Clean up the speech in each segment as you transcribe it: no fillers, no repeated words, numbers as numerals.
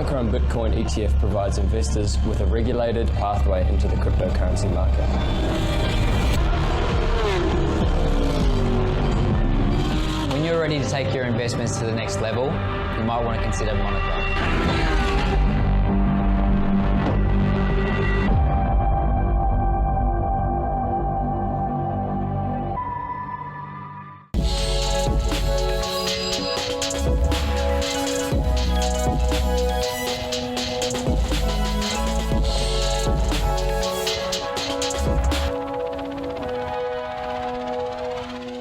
Homegrown Bitcoin ETF provides investors with a regulated pathway into the cryptocurrency market. When you're ready to take your investments to the next level, you might want to consider Monaco.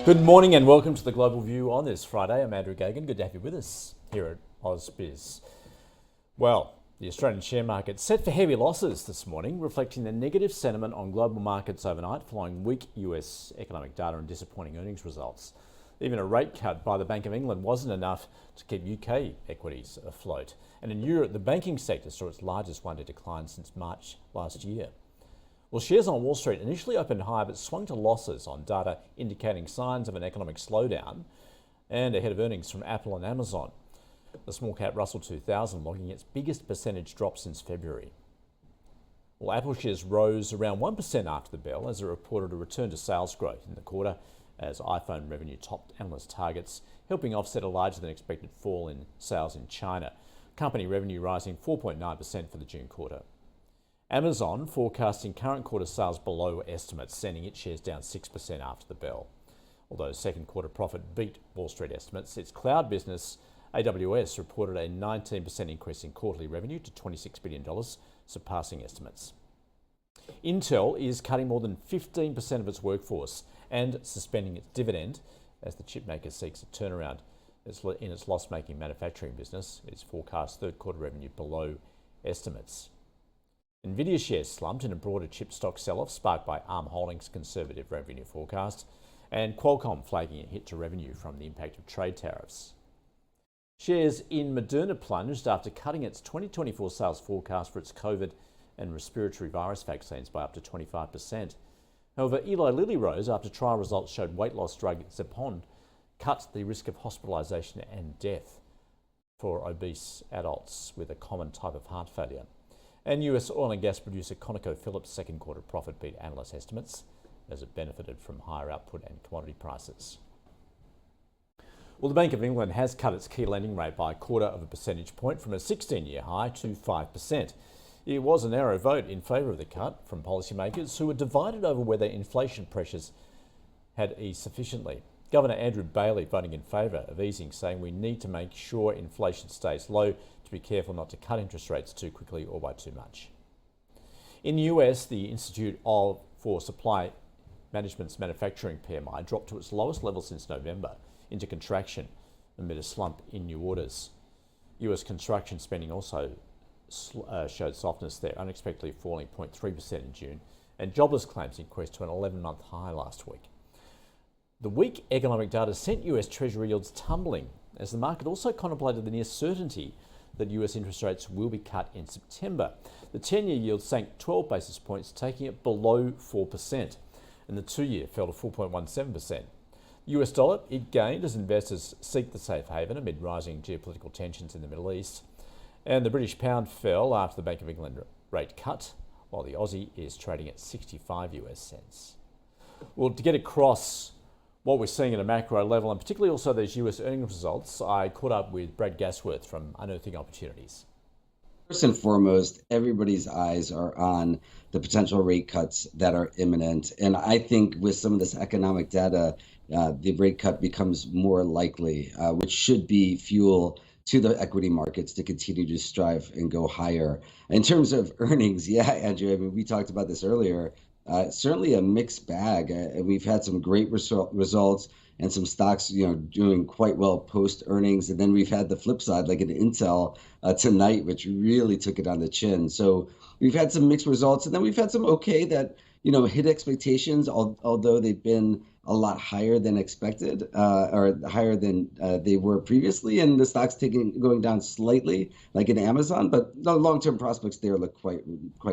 Good morning and welcome to the Global View on this Friday. I'm Andrew Gagan. Good to have you with us here at ausbiz. Well, the Australian share market set for heavy losses this morning, reflecting the negative sentiment on global markets overnight following weak US economic data and disappointing earnings results. Even a rate cut by the Bank of England wasn't enough to keep UK equities afloat. And in Europe, the banking sector saw its largest one-day decline since March last year. Well, shares on Wall Street initially opened high but swung to losses on data indicating signs of an economic slowdown and ahead of earnings from Apple and Amazon. The small cap Russell 2000 logging its biggest percentage drop since February. Well, Apple shares rose around 1% after the bell as it reported a return to sales growth in the quarter as iPhone revenue topped analyst targets, helping offset a larger than expected fall in sales in China. Company revenue rising 4.9% for the June quarter. Amazon forecasting current quarter sales below estimates, sending its shares down 6% after the bell. Although second quarter profit beat Wall Street estimates, its cloud business, AWS, reported a 19% increase in quarterly revenue to $26 billion, surpassing estimates. Intel is cutting more than 15% of its workforce and suspending its dividend as the chipmaker seeks a turnaround in its loss-making manufacturing business. Its forecast third quarter revenue below estimates. Nvidia shares slumped in a broader chip stock sell-off sparked by ARM Holdings' conservative revenue forecast and Qualcomm flagging a hit to revenue from the impact of trade tariffs. Shares in Moderna plunged after cutting its 2024 sales forecast for its COVID and respiratory virus vaccines by up to 25%. However, Eli Lilly rose after trial results showed weight loss drug Zepbound cut the risk of hospitalisation and death for obese adults with a common type of heart failure. And US oil and gas producer ConocoPhillips' second quarter profit beat analyst estimates as it benefited from higher output and commodity prices. Well, the Bank of England has cut its key lending rate by 0.25 percentage point from a 16-year high to 5%. It was a narrow vote in favour of the cut from policymakers who were divided over whether inflation pressures had eased sufficiently. Governor Andrew Bailey voting in favour of easing, saying we need to make sure inflation stays low, to be careful not to cut interest rates too quickly or by too much. In the US, the Institute for Supply Management's manufacturing PMI dropped to its lowest level since November, into contraction amid a slump in new orders. US construction spending also showed softness there, unexpectedly falling 0.3% in June, and jobless claims increased to an 11-month high last week. The weak economic data sent US Treasury yields tumbling as the market also contemplated the near certainty that US interest rates will be cut in September. The 10-year yield sank 12 basis points, taking it below 4%, and the 2-year fell to 4.17%. The US dollar, it gained as investors seek the safe haven amid rising geopolitical tensions in the Middle East. And the British pound fell after the Bank of England rate cut, while the Aussie is trading at 65 US cents. Well, to get across what we're seeing at a macro level, and particularly also those US earnings results, I caught up with Brad Gasworth from Unearthing Opportunities. First and foremost, everybody's eyes are on the potential rate cuts that are imminent. And I think with some of this economic data, the rate cut becomes more likely, which should be fuel to the equity markets to continue to strive and go higher. In terms of earnings, yeah, Andrew, I mean, we talked about this earlier. Certainly a mixed bag. We've had some great results and some stocks, doing quite well post earnings. And then we've had the flip side, like an Intel tonight, which really took it on the chin. So we've had some mixed results, and then we've had some that, hit expectations, although they've been a lot higher than expected, or higher than they were previously. And the stock's going down slightly, like in Amazon, but the long-term prospects there look quite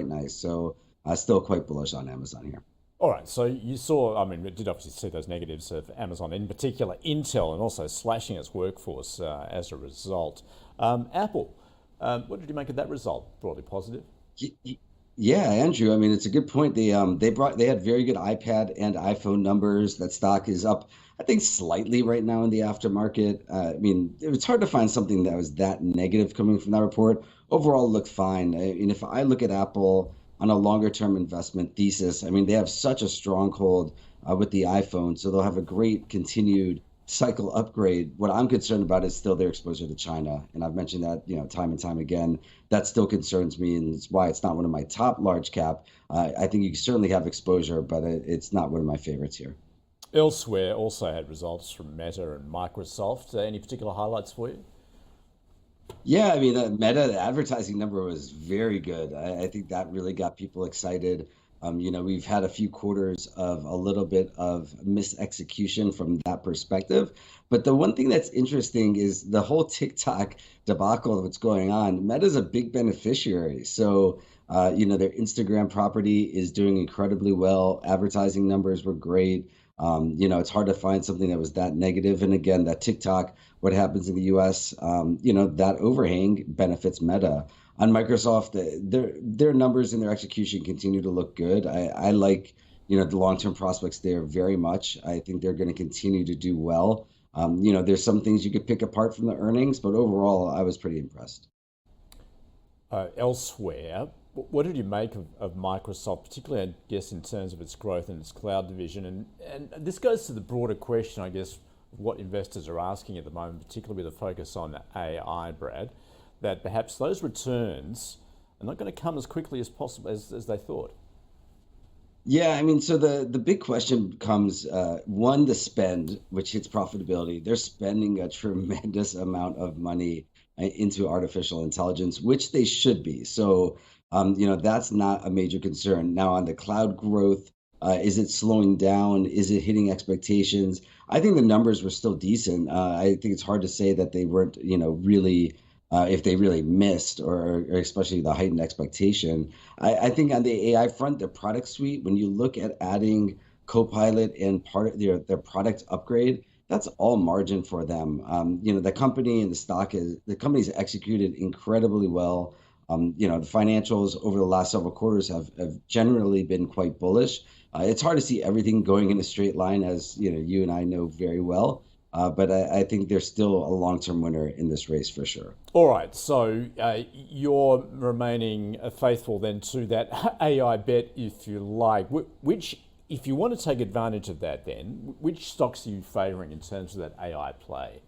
nice. So still quite bullish on Amazon here. All right, so you saw, we did obviously see those negatives of Amazon, in particular Intel, and also slashing its workforce as a result. Apple What did you make of that result? Broadly positive? Y- y- Yeah, Andrew. I mean, it's a good point. They had very good iPad and iPhone numbers. That stock is up, I think, slightly right now in the aftermarket. I mean, it was hard to find something that was that negative coming from that report. Overall, it looked fine. I mean, if I look at Apple on a longer term investment thesis, I mean, they have such a stronghold with the iPhone, so they'll have a great continued cycle upgrade. What I'm concerned about is still their exposure to China, and I've mentioned that time and time again. That still concerns me, and it's why it's not one of my top large cap. I think you certainly have exposure, but it's not one of my favorites here. Elsewhere also had results from Meta and Microsoft. Any particular highlights for you? Yeah, I mean, the Meta advertising number was very good. I think that really got people excited. We've had a few quarters of a little bit of misexecution from that perspective. But the one thing that's interesting is the whole TikTok debacle of what's going on. Meta's a big beneficiary. So, their Instagram property is doing incredibly well. Advertising numbers were great. It's hard to find something that was that negative. And again, that TikTok, what happens in the US, that overhang benefits Meta. On Microsoft, their numbers and their execution continue to look good. I like, the long-term prospects there very much. I think they're going to continue to do well. There's some things you could pick apart from the earnings, but overall, I was pretty impressed. Elsewhere, what did you make of Microsoft, particularly, I guess, in terms of its growth in its cloud division? And this goes to the broader question, I guess, of what investors are asking at the moment, particularly with a focus on AI, Brad, that perhaps those returns are not going to come as quickly as possible as they thought. Yeah, I mean, so the big question comes, one, the spend, which hits profitability. They're spending a tremendous amount of money into artificial intelligence, which they should be. So, that's not a major concern. Now, on the cloud growth, is it slowing down? Is it hitting expectations? I think the numbers were still decent. I think it's hard to say that they weren't, really, if they really missed, or especially the heightened expectation. I think on the AI front, their product suite, when you look at adding Copilot and part of their product upgrade, that's all margin for them. The company and the company's executed incredibly well. The financials over the last several quarters have generally been quite bullish. It's hard to see everything going in a straight line, as you and I know very well. But I think there's still a long-term winner in this race for sure. All right, so you're remaining faithful then to that AI bet, if you like. Which, if you want to take advantage of that, then which stocks are you favouring in terms of that AI play?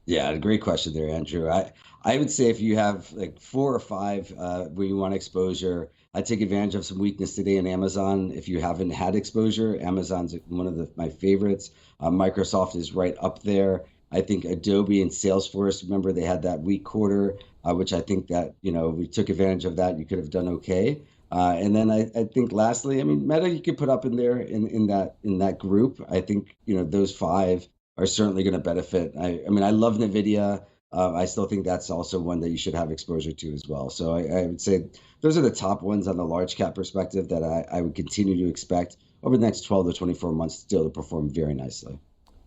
Yeah, great question there, Andrew. I would say if you have like four or five where you want exposure, I'd take advantage of some weakness today in Amazon. If you haven't had exposure, Amazon's one of my favorites. Microsoft is right up there. I think Adobe and Salesforce, remember they had that weak quarter, which I think that, we took advantage of that. You could have done okay. And then I think lastly, I mean, Meta you could put up in there in that group. I think, those five are certainly going to benefit. I mean, I love NVIDIA. I still think that's also one that you should have exposure to as well. So I would say those are the top ones on the large cap perspective that I would continue to expect over the next 12 to 24 months still to perform very nicely.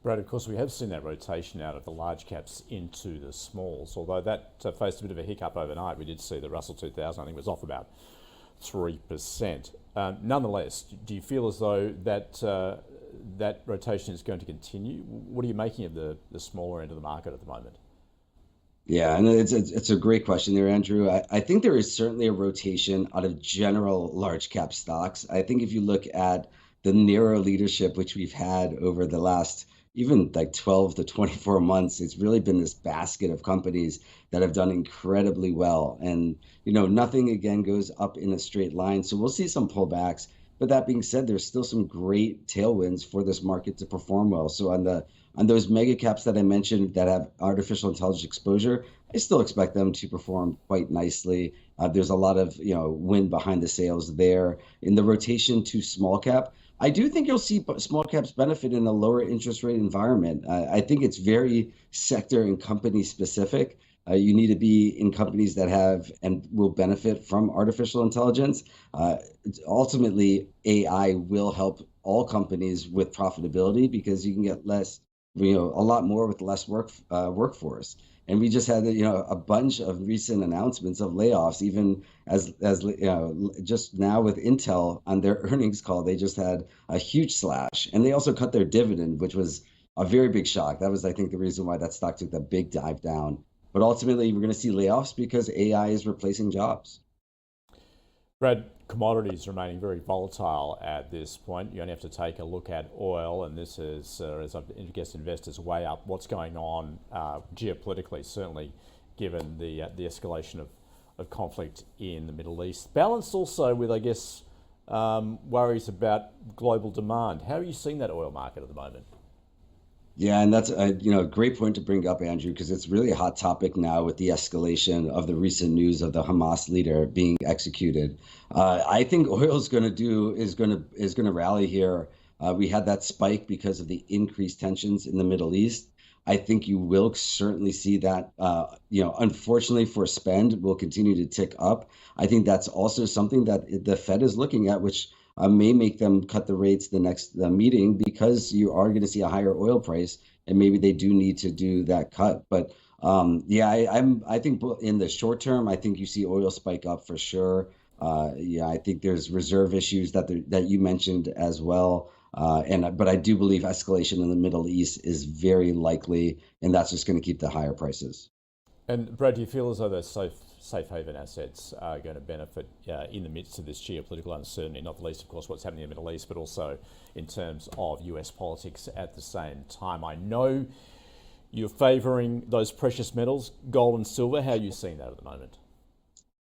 Brad, of course, we have seen that rotation out of the large caps into the smalls, although that faced a bit of a hiccup overnight. We did see the Russell 2000, I think, was off about 3%. Nonetheless, do you feel as though that rotation is going to continue? What are you making of the smaller end of the market at the moment? Yeah, and it's a great question there, Andrew. I think there is certainly a rotation out of general large cap stocks. I think if you look at the narrow leadership which we've had over the last even like 12 to 24 months, it's really been this basket of companies that have done incredibly well. And, nothing again goes up in a straight line. So we'll see some pullbacks. But that being said, there's still some great tailwinds for this market to perform well. So on those mega caps that I mentioned that have artificial intelligence exposure, I still expect them to perform quite nicely. There's a lot of wind behind the sails there. In the rotation to small cap, I do think you'll see small caps benefit in a lower interest rate environment. I think it's very sector and company specific. You need to be in companies that have and will benefit from artificial intelligence. Ultimately, AI will help all companies with profitability because you can get less, a lot more with less workforce. And we just had, a bunch of recent announcements of layoffs, even as just now with Intel on their earnings call, they just had a huge slash. And they also cut their dividend, which was a very big shock. That was, I think, the reason why that stock took that big dive down. But ultimately, we're going to see layoffs because AI is replacing jobs. Brad, commodities remaining very volatile at this point. You only have to take a look at oil, and this is, as I guess investors weigh up what's going on geopolitically, certainly given the escalation of conflict in the Middle East. Balanced also with, I guess, worries about global demand. How are you seeing that oil market at the moment? Yeah, and that's a great point to bring up, Andrew, because it's really a hot topic now with the escalation of the recent news of the Hamas leader being executed. I think oil is going to rally here. We had that spike because of the increased tensions in the Middle East. I think you will certainly see that. Unfortunately for spend, will continue to tick up. I think that's also something that the Fed is looking at, which may make them cut the rates the next meeting, because you are going to see a higher oil price, and maybe they do need to do that cut. But I think in the short term, I think you see oil spike up for sure. I think there's reserve issues that you mentioned as well. But I do believe escalation in the Middle East is very likely, and that's just going to keep the higher prices. And Brad, do you feel as though those safe haven assets are going to benefit in the midst of this geopolitical uncertainty, not the least, of course, what's happening in the Middle East, but also in terms of US politics at the same time? I know you're favouring those precious metals, gold and silver. How are you seeing that at the moment?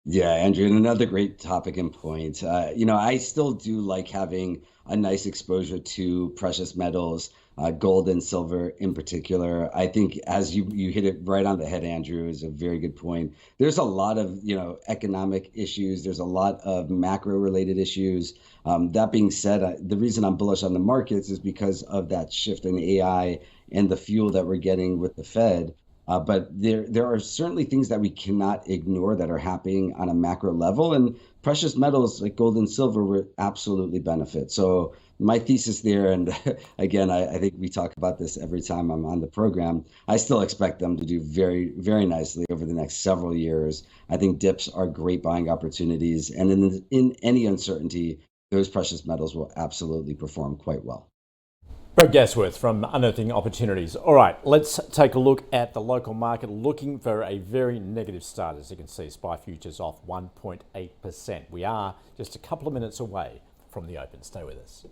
Yeah, Andrew, and another great topic and point. I still do like having a nice exposure to precious metals, gold and silver in particular. I think as you hit it right on the head, Andrew, is a very good point. There's a lot of economic issues. There's a lot of macro related issues. That being said, the reason I'm bullish on the markets is because of that shift in AI and the fuel that we're getting with the Fed. But there are certainly things that we cannot ignore that are happening on a macro level, and precious metals like gold and silver will absolutely benefit. So my thesis there, and again, I think we talk about this every time I'm on the program, I still expect them to do very, very nicely over the next several years. I think dips are great buying opportunities, and in any uncertainty, those precious metals will absolutely perform quite well. Brad Gasworth from Unearthing Opportunities. All right, let's take a look at the local market, looking for a very negative start. As you can see, SPI futures off 1.8%. We are just a couple of minutes away from the open. Stay with us.